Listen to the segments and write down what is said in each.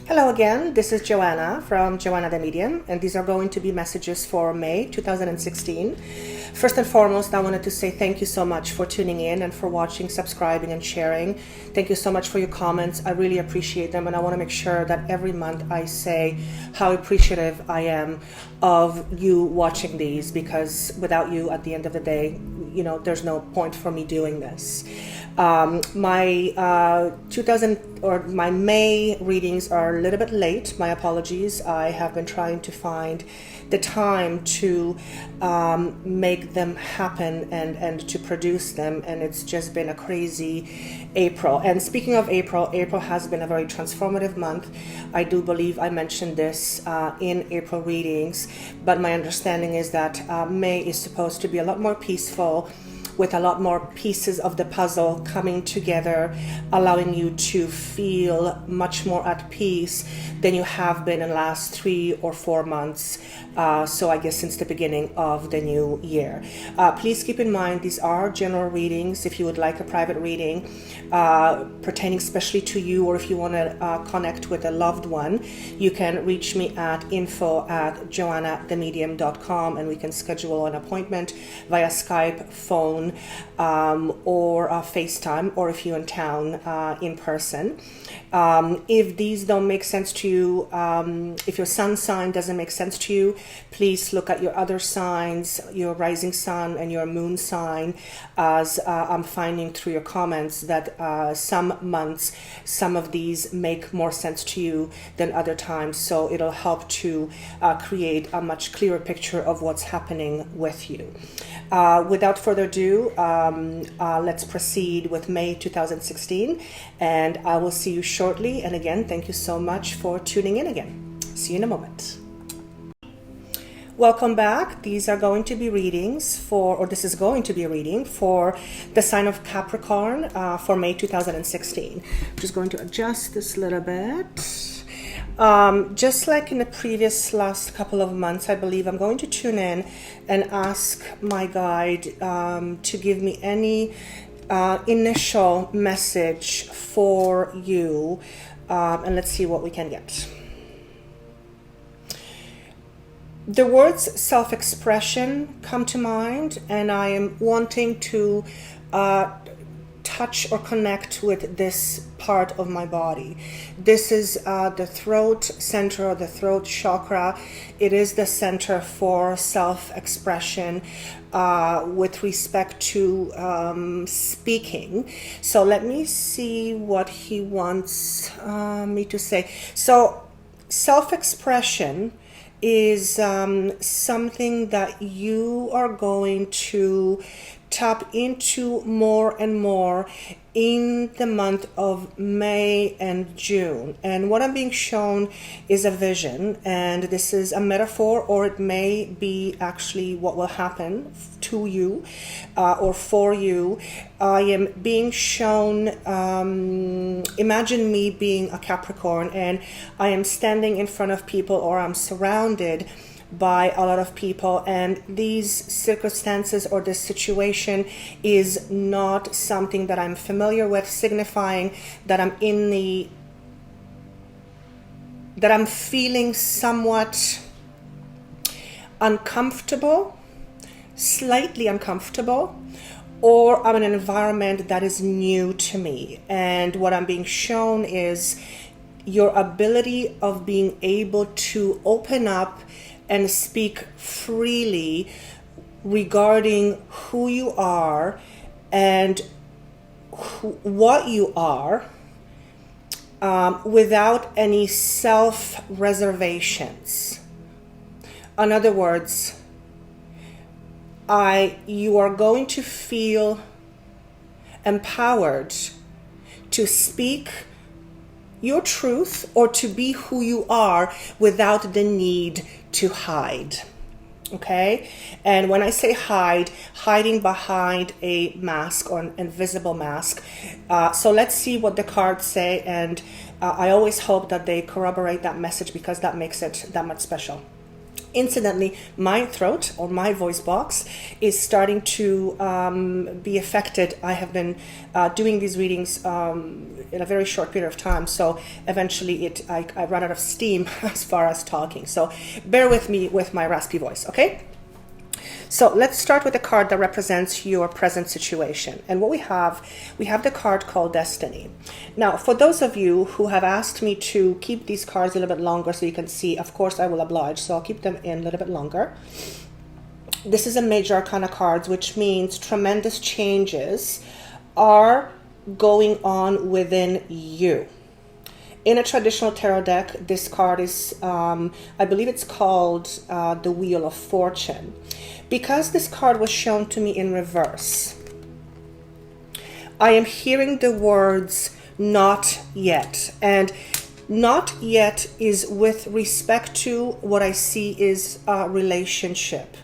Hello again, this is Joanna from Joanna the Medium, and these are going to be messages for May 2016. First and foremost, I wanted to say thank you so much for tuning in and for watching, subscribing, and sharing. Thank you so much for your comments. I really appreciate them, and I want to make sure that every month I say how appreciative I am of you watching these, because without you, at the end of the day, there's no point for me doing this. My May readings are a little bit late. My apologies. I have been trying to find the time to make them happen and to produce them, and it's just been a crazy April. And speaking of April has been a very transformative month. I do believe I mentioned this in April readings, but my understanding is that May is supposed to be a lot more peaceful, with a lot more pieces of the puzzle coming together, allowing you to feel much more at peace than you have been in the last 3 or 4 months. So I guess since the beginning of the new year. Please keep in mind, these are general readings. If you would like a private reading pertaining especially to you, or if you want to connect with a loved one, you can reach me at info@joannathemedium.com, and we can schedule an appointment via Skype, phone, or FaceTime, or if you're in town, in person. If these don't make sense to you, if your sun sign doesn't make sense to you, please look at your other signs, your rising sun and your moon sign, as I'm finding through your comments that some months, some of these make more sense to you than other times. So it'll help to create a much clearer picture of what's happening with you. Without further ado, let's proceed with May 2016, and I will see you shortly. And again, thank you so much for tuning in again. See you in a moment. Welcome back. These are going to be readings this is going to be a reading for the sign of Capricorn for May 2016. I'm just going to adjust this a little bit. Just like in the last couple of months, I believe I'm going to tune in and ask my guide to give me any initial message for you, and let's see what we can get. The words self-expression come to mind, and I am wanting to touch or connect with this part of my body. This is the throat center, or the throat chakra. It is the center for self-expression with respect to speaking. So let me see what he wants me to say. So self-expression is something that you are going to tap into more and more in the month of May and June. And what I'm being shown is a vision, and this is a metaphor, or it may be actually what will happen to you or for you. I am being shown, imagine me being a Capricorn, and I am standing in front of people, or I'm surrounded by a lot of people, and these circumstances or this situation is not something that I'm familiar with, signifying that I'm feeling somewhat uncomfortable, slightly uncomfortable, or I'm in an environment that is new to me. And what I'm being shown is your ability of being able to open up and speak freely regarding who you are and what you are, without any self-reservations. In other words, you are going to feel empowered to speak your truth or to be who you are without the need to hide. Okay? And when I say hide, hiding behind a mask or an invisible mask. So let's see what the cards say, and I always hope that they corroborate that message, because that makes it that much special. Incidentally, my throat or my voice box is starting to be affected. I have been doing these readings in a very short period of time, so eventually I run out of steam as far as talking. So bear with me with my raspy voice, okay? So let's start with the card that represents your present situation. And what we have the card called Destiny. Now, for those of you who have asked me to keep these cards a little bit longer so you can see, of course I will oblige, so I'll keep them in a little bit longer. This is a major arcana cards, which means tremendous changes are going on within you. In a traditional tarot deck, this card is, I believe it's called the Wheel of Fortune. Because this card was shown to me in reverse, I am hearing the words not yet. And not yet is with respect to what I see is a relationship.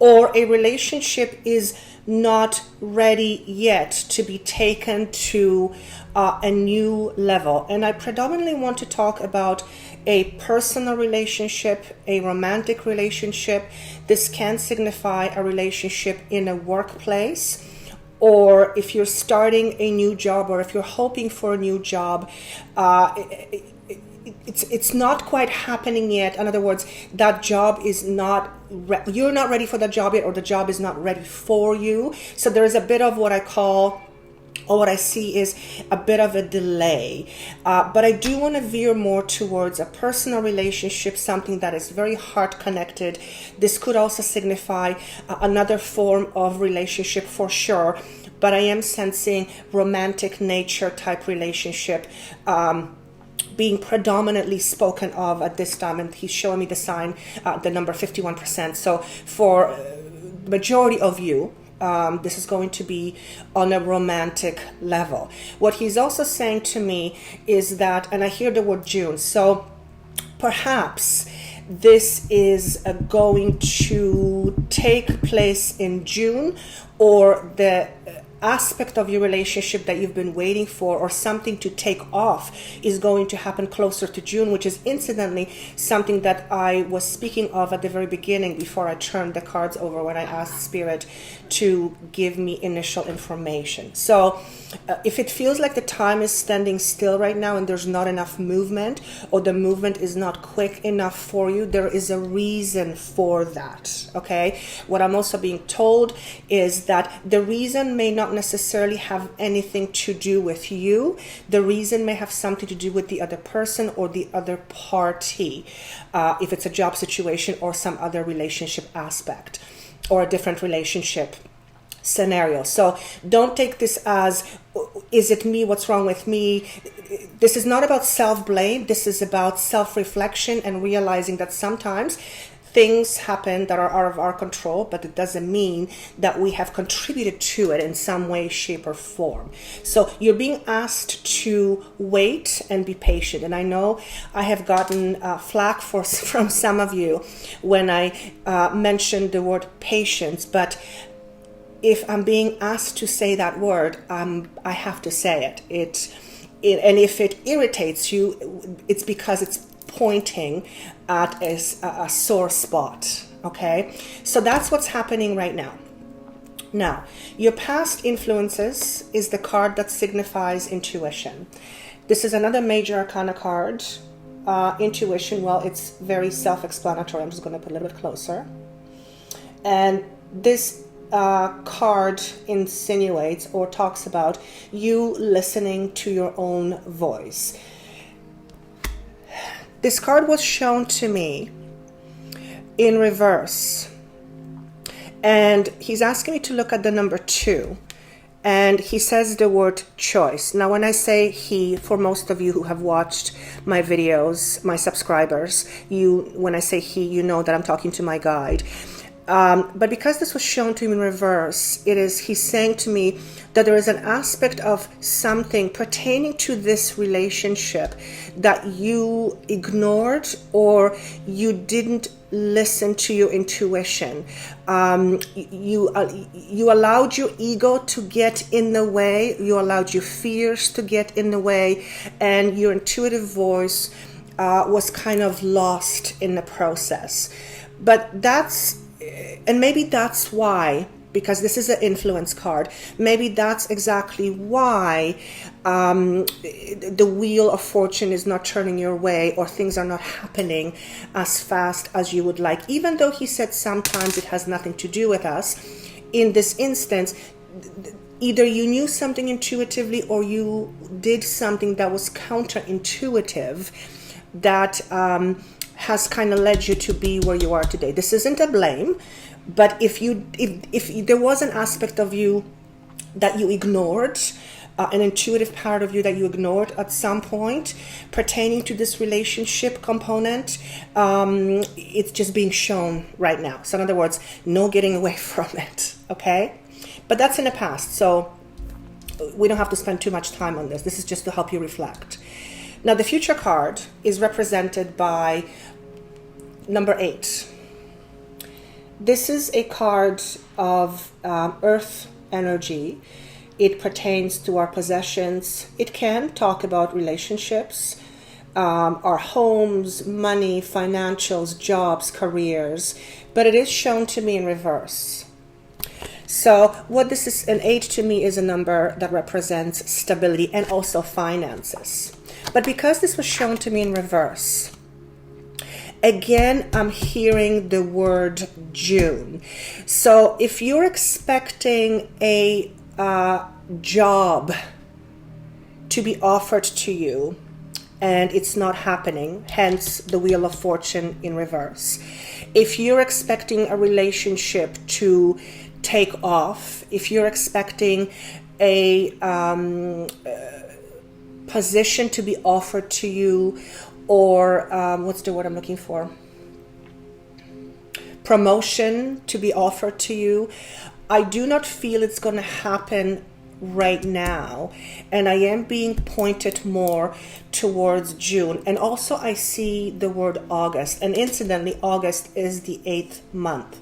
Or a relationship is not ready yet to be taken to a new level. And I predominantly want to talk about a personal relationship, a romantic relationship. This can signify a relationship in a workplace, or if you're starting a new job, or if you're hoping for a new job, it's not quite happening yet. In other words, that job is not, you're not ready for that job yet, or the job is not ready for you. So there is a bit of what I call, or what I see is a bit of a delay. But I do want to veer more towards a personal relationship, something that is very heart connected. This could also signify another form of relationship for sure. But I am sensing romantic nature type relationship being predominantly spoken of at this time. And he's showing me the sign, the number 51%. So for the majority of you, this is going to be on a romantic level. What he's also saying to me is that, and I hear the word June, so perhaps this is going to take place in June, or the aspect of your relationship that you've been waiting for, or something to take off, is going to happen closer to June, which is incidentally something that I was speaking of at the very beginning before I turned the cards over, when I asked Spirit to give me initial information. So if it feels like the time is standing still right now and there's not enough movement, or the movement is not quick enough for you, there is a reason for that, okay? What I'm also being told is that the reason may not necessarily have anything to do with you. The reason may have something to do with the other person or the other party, if it's a job situation or some other relationship aspect, or a different relationship scenario. So don't take this as, is it me? What's wrong with me? This is not about self-blame. This is about self-reflection and realizing that sometimes things happen that are out of our control, but it doesn't mean that we have contributed to it in some way, shape, or form. So you're being asked to wait and be patient. And I know I have gotten flack from some of you when I mentioned the word patience, but if I'm being asked to say that word, I have to say it. And if it irritates you, it's because it's pointing at a sore spot, okay? So that's what's happening right now. Now, your past influences is the card that signifies intuition. This is another major arcana card. Intuition, well, it's very self-explanatory. I'm just going to put a little bit closer. And this card insinuates or talks about you listening to your own voice. This card was shown to me in reverse, and he's asking me to look at the number 2, and he says the word choice. Now, when I say he, for most of you who have watched my videos, my subscribers, when I say he, you know that I'm talking to my guide. But because this was shown to him in reverse, he's saying to me that there is an aspect of something pertaining to this relationship that you ignored, or you didn't listen to your intuition. You allowed your ego to get in the way. You allowed your fears to get in the way, and your intuitive voice was kind of lost in the process. But maybe that's why, because this is an influence card, maybe that's exactly why the wheel of fortune is not turning your way, or things are not happening as fast as you would like. Even though he said sometimes it has nothing to do with us, in this instance, either you knew something intuitively or you did something that was counterintuitive that has kind of led you to be where you are today. This isn't a blame, but if there was an aspect of you that you ignored, an intuitive part of you that you ignored at some point pertaining to this relationship component, it's just being shown right now. So in other words, no getting away from it, okay? But that's in the past, so we don't have to spend too much time on this. This is just to help you reflect. Now, the future card is represented by number 8. This is a card of earth energy. It pertains to our possessions. It can talk about relationships, our homes, money, financials, jobs, careers, but it is shown to me in reverse. So what this is, an 8 to me is a number that represents stability and also finances. But because this was shown to me in reverse, again, I'm hearing the word June. So if you're expecting a job to be offered to you and it's not happening, hence the Wheel of Fortune in reverse. If you're expecting a relationship to take off, if you're expecting a position to be offered to you, or what's the word I'm looking for? Promotion to be offered to you, I do not feel it's going to happen right now, and I am being pointed more towards June. And also I see the word August, and incidentally August is the 8th month.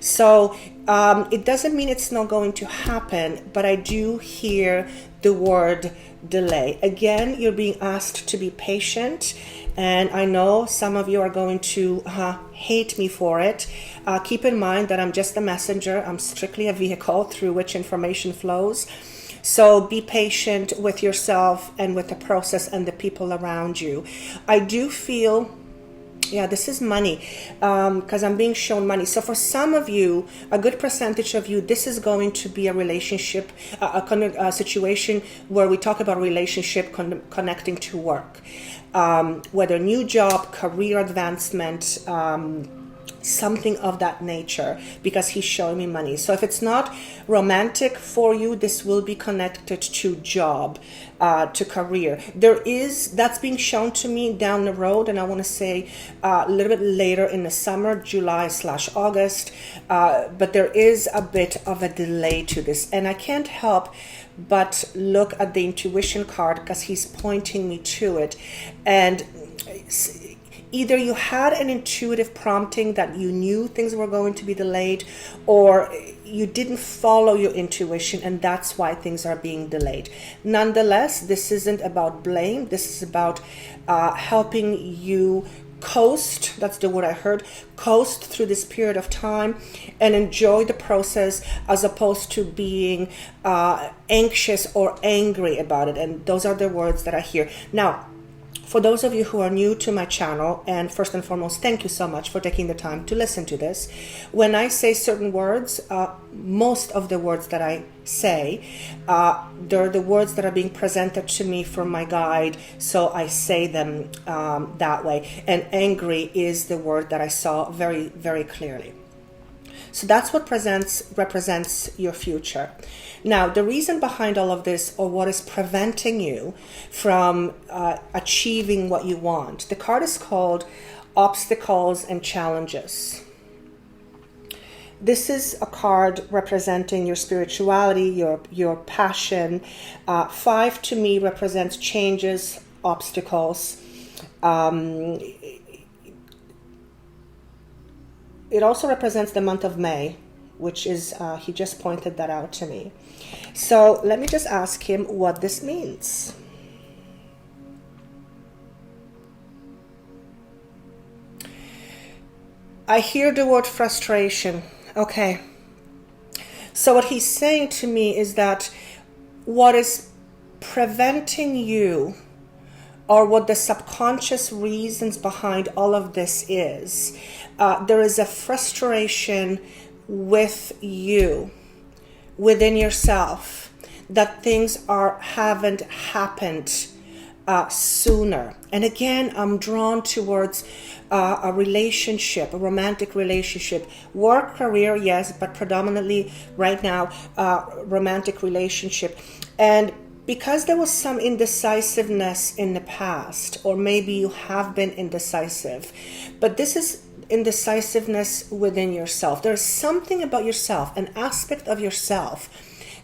So it doesn't mean it's not going to happen, but I do hear the word delay. Again, you're being asked to be patient, and I know some of you are going to hate me for it. Keep in mind that I'm just a messenger. I'm strictly a vehicle through which information flows. So be patient with yourself and with the process and the people around you. I do feel, yeah, this is money, because I'm being shown money. So for some of you, a good percentage of you, this is going to be a relationship, a situation where we talk about relationship connecting to work. Whether new job, career advancement, something of that nature, because he's showing me money. So if it's not romantic for you, this will be connected to job, to career. That's being shown to me down the road, and I want to say a little bit later in the summer, July/August, but there is a bit of a delay to this, and I can't help but look at the intuition card because he's pointing me to it. And either you had an intuitive prompting that you knew things were going to be delayed, or you didn't follow your intuition, and that's why things are being delayed. Nonetheless, this isn't about blame. This is about helping you coast, that's the word I heard, coast through this period of time and enjoy the process, as opposed to being anxious or angry about it. And those are the words that I hear. Now, for those of you who are new to my channel, and first and foremost, thank you so much for taking the time to listen to this. When I say certain words, most of the words that I say, they're the words that are being presented to me from my guide, so I say them that way. And angry is the word that I saw very, very clearly. So that's what represents your future. Now, the reason behind all of this, or what is preventing you from achieving what you want, the card is called Obstacles and Challenges. This is a card representing your spirituality, your passion. 5 to me represents changes, obstacles. It also represents the month of May, which is, he just pointed that out to me. So let me just ask him what this means. I hear the word frustration. Okay. So what he's saying to me is that what is preventing you, or what the subconscious reasons behind all of this is, there is a frustration with you, within yourself, that things haven't happened sooner. And again, I'm drawn towards a relationship, a romantic relationship, work, career, yes, but predominantly right now, romantic relationship. And because there was some indecisiveness in the past, or maybe you have been indecisive, but this is indecisiveness within yourself. There's something about yourself, an aspect of yourself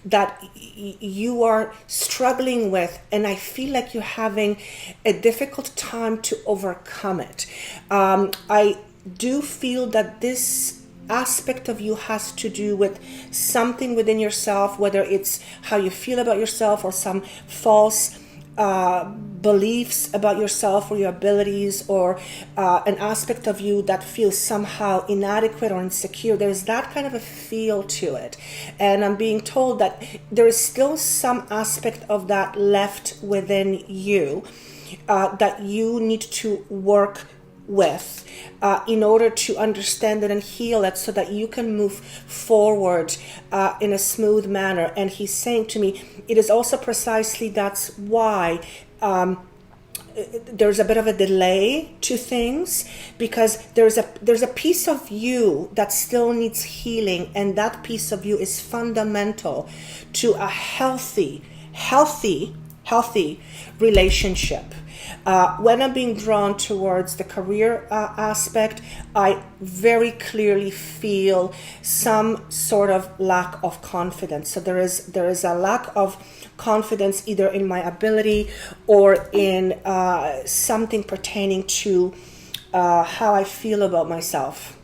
that you are struggling with, and I feel like you're having a difficult time to overcome it. I do feel that this aspect of you has to do with something within yourself, whether it's how you feel about yourself or some false beliefs about yourself or your abilities, or an aspect of you that feels somehow inadequate or insecure. There's that kind of a feel to it. And I'm being told that there is still some aspect of that left within you that you need to work with in order to understand it and heal it, so that you can move forward in a smooth manner. And he's saying to me, it is also precisely that's why there's a bit of a delay to things, because there's a piece of you that still needs healing, and that piece of you is fundamental to a healthy relationship. When I'm being drawn towards the career aspect, I very clearly feel some sort of lack of confidence. So there is a lack of confidence either in my ability or in something pertaining to how I feel about myself.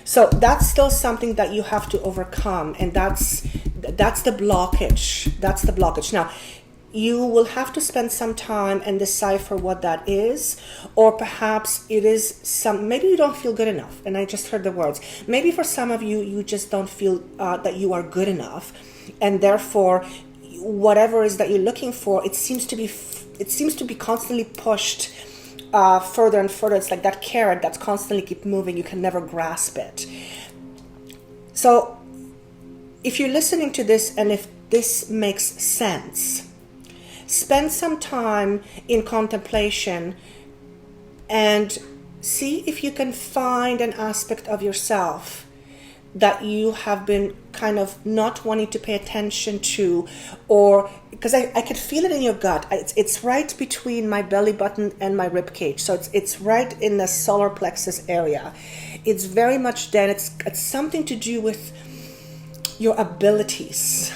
So that's still something that you have to overcome, and that's the blockage. That's the blockage. Now, you will have to spend some time and decipher what that is, or perhaps it is maybe you don't feel good enough. And I just heard the words. Maybe for some of you, you just don't feel that you are good enough, and therefore, whatever it is that you're looking for, it seems to be constantly pushed further and further. It's like that carrot that's constantly keep moving. You can never grasp it. So, if you're listening to this, and if this makes sense, spend some time in contemplation and see if you can find an aspect of yourself that you have been kind of not wanting to pay attention to, or because I could feel it in your gut. It's right between my belly button and my rib cage. So it's right in the solar plexus area. It's very much then. It's something to do with your abilities.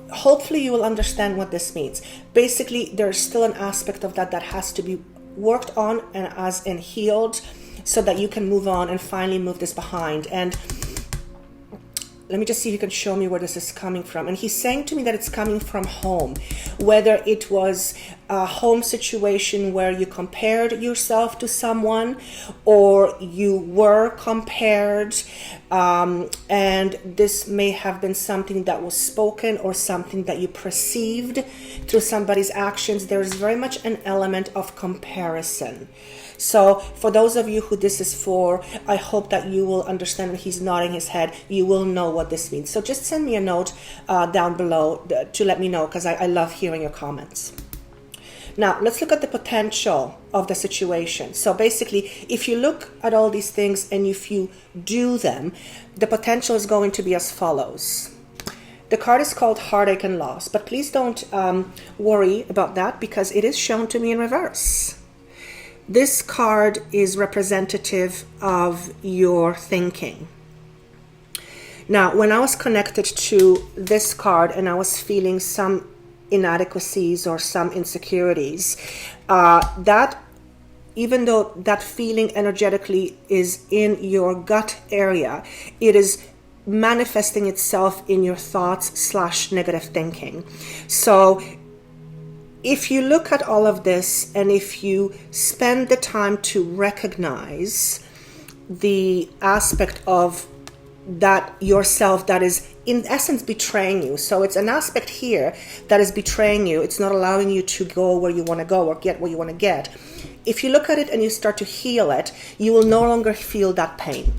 Hopefully you will understand what this means. Basically, there's still an aspect of that has to be worked on and healed, so that you can move on and finally move this behind. And let me just see if you can show me where this is coming from. And he's saying to me that it's coming from home, whether it was a home situation where you compared yourself to someone, or you were compared, and this may have been something that was spoken or something that you perceived through somebody's actions. There is very much an element of comparison. So for those of you who this is for, I hope that you will understand, and he's nodding his head, you will know what this means. So just send me a note down below to let me know, because I love hearing your comments. Now, let's look at the potential of the situation. So basically, if you look at all these things and if you do them, the potential is going to be as follows. The card is called Heartache and Loss, but please don't worry about that, because it is shown to me in reverse. This card is representative of your thinking. Now, when I was connected to this card and I was feeling some inadequacies or some insecurities, that even though that feeling energetically is in your gut area, it is manifesting itself in your thoughts / negative thinking. So if you look at all of this, and if you spend the time to recognize the aspect of that yourself that is in essence betraying you. So it's an aspect here that is betraying you. It's not allowing you to go where you want to go or get what you want to get. If you look at it and you start to heal it, you will no longer feel that pain.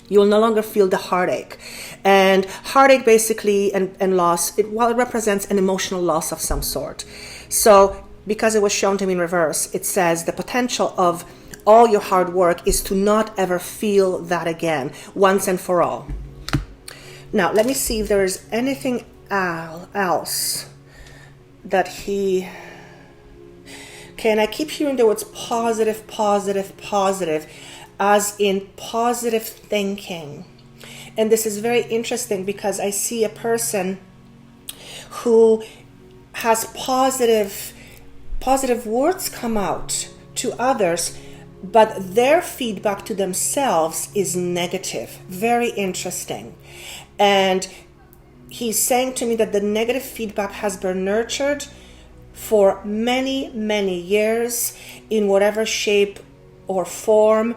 You will no longer feel the heartache. And heartache basically and loss, it represents an emotional loss of some sort. So because it was shown to me in reverse, it says the potential of all your hard work is to not ever feel that again, once and for all. Now, let me see if there is anything else that he... Okay, and I keep hearing the words positive, positive, positive, as in positive thinking. And this is very interesting because I see a person who has positive words come out to others, but their feedback to themselves is negative. Very interesting. And he's saying to me that the negative feedback has been nurtured for many, many years in whatever shape or form.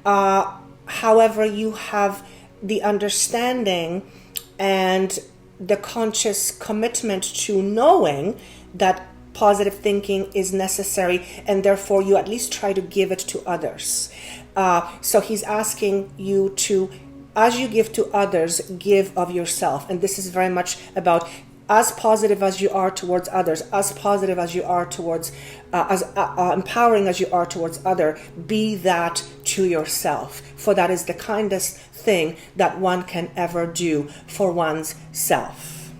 However, you have the understanding and the conscious commitment to knowing that positive thinking is necessary, and therefore you at least try to give it to others. So he's asking you to, as you give to others, give of yourself. And this is very much about as positive as you are towards others, as positive as you are towards, as empowering as you are towards others, be that to yourself. For that is the kindest thing that one can ever do for one's self.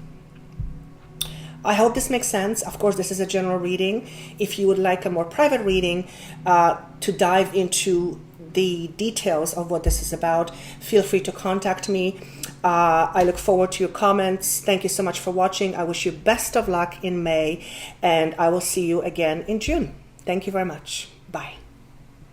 I hope this makes sense. Of course, this is a general reading. If you would like a more private reading to dive into the details of what this is about, feel free to contact me. I look forward to your comments. Thank you so much for watching. I wish you best of luck in May, and I will see you again in June. Thank you very much. Bye.